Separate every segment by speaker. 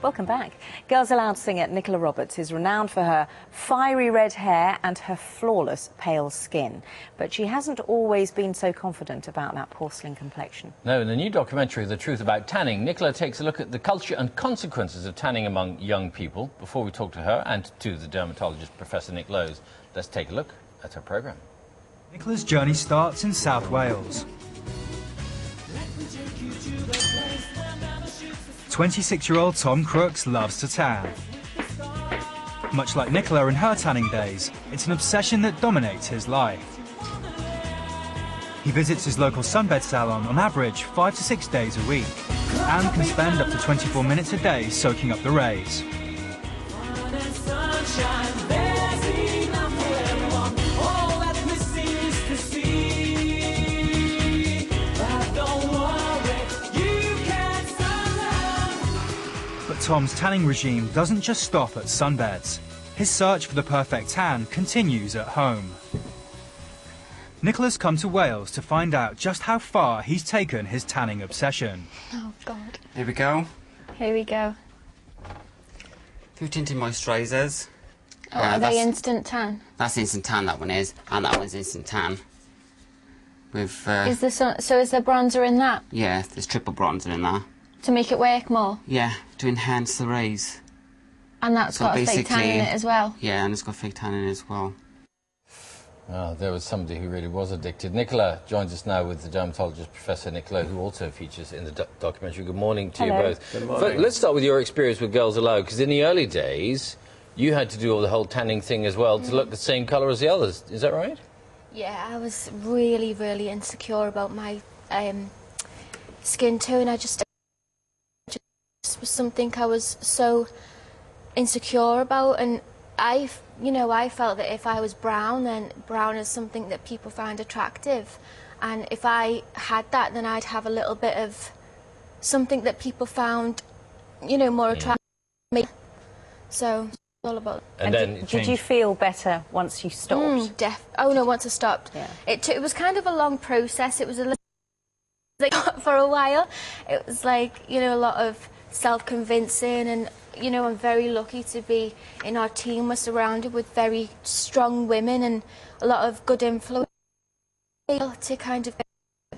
Speaker 1: Welcome back. Girls Aloud singer Nicola Roberts is renowned for her fiery red hair and her flawless pale skin. But she hasn't always been so confident about that porcelain complexion.
Speaker 2: No, in the new documentary, The Truth About Tanning, Nicola takes a look at the culture and consequences of tanning among young people. Before we talk to her and to the dermatologist Professor Nick Lowe, let's take a look at her programme.
Speaker 3: Nicola's journey starts in South Wales. 26-year-old Tom Crooks loves to tan. Much like Nicola in her tanning days, it's an obsession that dominates his life. He visits his local sunbed salon on average 5 to 6 days a week and can spend up to 24 minutes a day soaking up the rays. But Tom's tanning regime doesn't just stop at sunbeds. His search for the perfect tan continues at home. Nicola's come to Wales to find out just how far he's taken his tanning obsession.
Speaker 4: Oh, God.
Speaker 5: Here we go.
Speaker 4: Here we go.
Speaker 5: 2 tinted moisturisers.
Speaker 4: Oh, are they instant tan?
Speaker 5: That's instant tan, that one is. And that one's instant tan. With,
Speaker 4: Is there so is there bronzer in that?
Speaker 5: yeah, there's triple bronzer in there.
Speaker 4: To make it work more?
Speaker 5: Yeah, to enhance the rays.
Speaker 4: And that's
Speaker 5: So
Speaker 4: got a fake tan in it as well?
Speaker 5: Yeah, and it's got fake tan in it as well.
Speaker 2: Oh, there was somebody who really was addicted. Nicola joins us now with the dermatologist Professor Nick Lowe, who also features in the documentary. Good morning to you both.
Speaker 6: Good morning.
Speaker 2: Let's start with your experience with Girls Aloud, because in the early days, you had to do all the whole tanning thing as well to look the same colour as the others. Is that right?
Speaker 4: Yeah, I was really, really insecure about my skin tone. I just was something I was so insecure about, and I felt that if I was brown, then brown is something that people find attractive, and if I had that, then I'd have a little bit of something that people found, more attractive. So it's all about.
Speaker 1: And then did you feel better once you stopped?
Speaker 4: Oh no, once I stopped.
Speaker 1: Yeah.
Speaker 4: It was kind of a long process. It was a little for a while. It was like a lot of self-convincing, and I'm very lucky to be in our team. We're surrounded with very strong women and a lot of good influence to kind of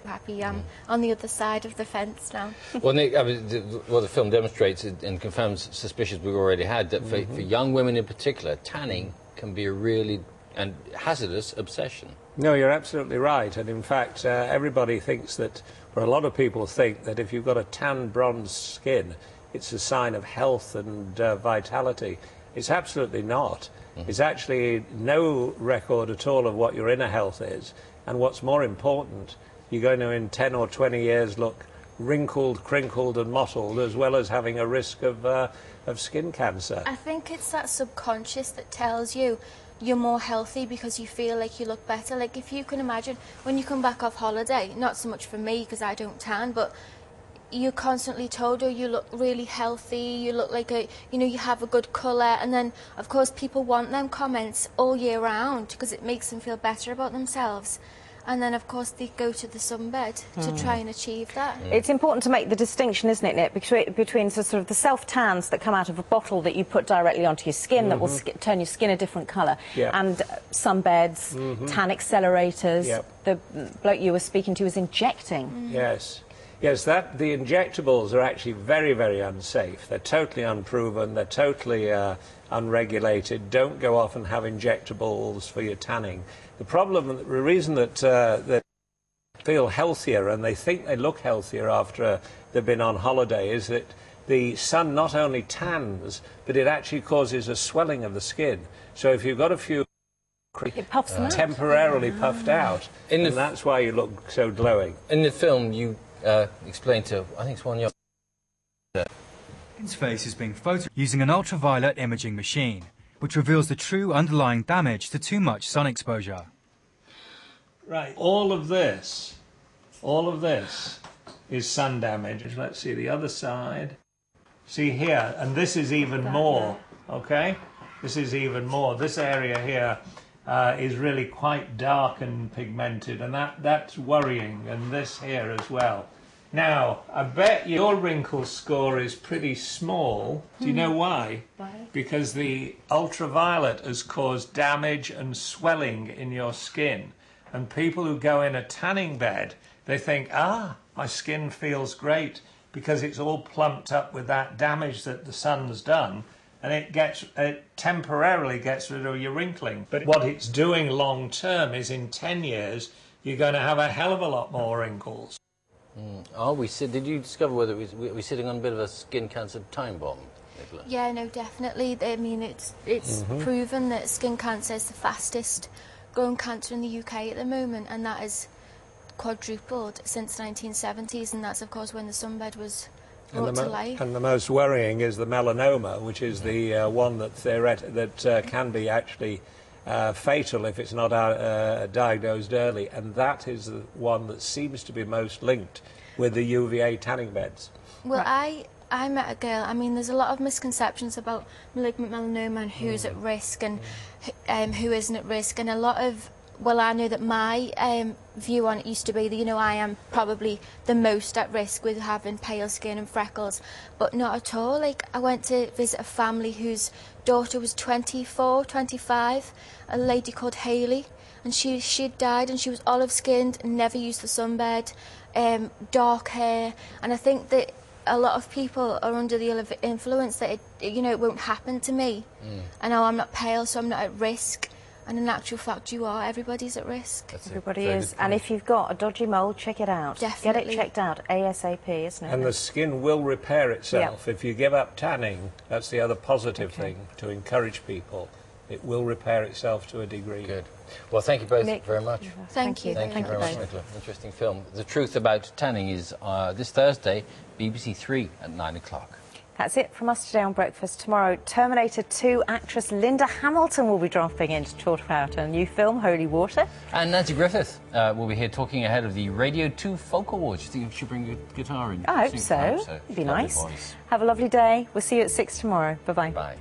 Speaker 4: happy I'm on the other side of the fence now.
Speaker 2: Well, Nick, the film demonstrates and confirms suspicions we've already had, that for young women in particular, tanning can be a really hazardous obsession.
Speaker 6: No, you're absolutely right. And in fact, everybody thinks that, or a lot of people think that if you've got a tan bronze skin, it's a sign of health and vitality. It's absolutely not. It's actually no record at all of what your inner health is. And what's more important, you're going to, in 10 or 20 years, look wrinkled, crinkled and mottled, as well as having a risk of skin cancer.
Speaker 4: I think it's that subconscious that tells you you're more healthy because you feel like you look better. Like, if you can imagine, when you come back off holiday, not so much for me because I don't tan, but you're constantly told, oh, you look really healthy, you look like you have a good colour, and then, of course, people want them comments all year round because it makes them feel better about themselves. And then, of course, they go to the sunbed to try and achieve that.
Speaker 1: It's important to make the distinction, isn't it, Nick, between sort of the self-tans that come out of a bottle that you put directly onto your skin that will turn your skin a different colour, and sunbeds, tan accelerators. The bloke you were speaking to was injecting.
Speaker 6: Yes. Yes, the injectables are actually very, very unsafe. They're totally unproven, they're totally unregulated. Don't go off and have injectables for your tanning. The problem, the reason that they feel healthier and they think they look healthier after they've been on holiday is that the sun not only tans, but it actually causes a swelling of the skin. So if you've got a few
Speaker 1: it puffs them out.
Speaker 6: Temporarily puffed out, and that's why you look so glowing.
Speaker 2: In the film, you explained to, I think it's one year.
Speaker 3: His face is being photographed using an ultraviolet imaging machine, which reveals the true underlying damage to too much sun exposure.
Speaker 6: Right, all of this is sun damage. Let's see the other side. See here, and this is even more, okay? This is even more. This area here is really quite dark and pigmented, and that's worrying, and this here as well. Now, I bet your wrinkle score is pretty small. Do you know why?
Speaker 4: Why?
Speaker 6: Because the ultraviolet has caused damage and swelling in your skin. And people who go in a tanning bed, they think, ah, my skin feels great because it's all plumped up with that damage that the sun's done. And it temporarily gets rid of your wrinkling. But what it's doing long term is in 10 years, you're going to have a hell of a lot more wrinkles.
Speaker 2: Did you discover whether we're sitting on a bit of a skin cancer time bomb, Nicola?
Speaker 4: Yeah, no, definitely. I mean, it's proven that skin cancer is the fastest growing cancer in the UK at the moment, and that has quadrupled since the 1970s, and that's, of course, when the sunbed was brought to life.
Speaker 6: And the most worrying is the melanoma, which is the one that can be actually fatal if it's not diagnosed early, and that is the one that seems to be most linked with the UVA tanning beds.
Speaker 4: Well, I met a girl. I mean, there's a lot of misconceptions about malignant melanoma and who's at risk and who isn't at risk, and a lot of, well, I know that my view on it used to be that, you know, I am probably the most at risk with having pale skin and freckles, but not at all. Like, I went to visit a family whose daughter was 24, 25, a lady called Hayley, and she'd died, and she was olive-skinned, never used the sunbed, dark hair, and I think that a lot of people are under the influence that it won't happen to me. I know I'm not pale, so I'm not at risk. And in actual fact, you are. Everybody's at risk.
Speaker 1: Everybody is. And if you've got a dodgy mole, check it out.
Speaker 4: Definitely.
Speaker 1: Get it checked out ASAP, isn't it?
Speaker 6: And the skin will repair itself. If you give up tanning, that's the other positive thing, to encourage people. It will repair itself to a degree.
Speaker 2: Good. Well, thank you both very much.
Speaker 4: Thank you.
Speaker 2: Thank you very much, Nicola. Interesting film. The Truth About Tanning is this Thursday, BBC 3 at 9 o'clock.
Speaker 1: That's it from us today on Breakfast. Tomorrow, Terminator 2 actress Linda Hamilton will be dropping in to talk about her new film, Holy Water.
Speaker 2: And Nancy Griffith will be here talking ahead of the Radio 2 Folk Awards. Do you think you should bring your guitar in?
Speaker 1: I hope so. It'd be nice. Have a lovely day. We'll see you at 6 tomorrow. Bye-bye.
Speaker 2: Bye.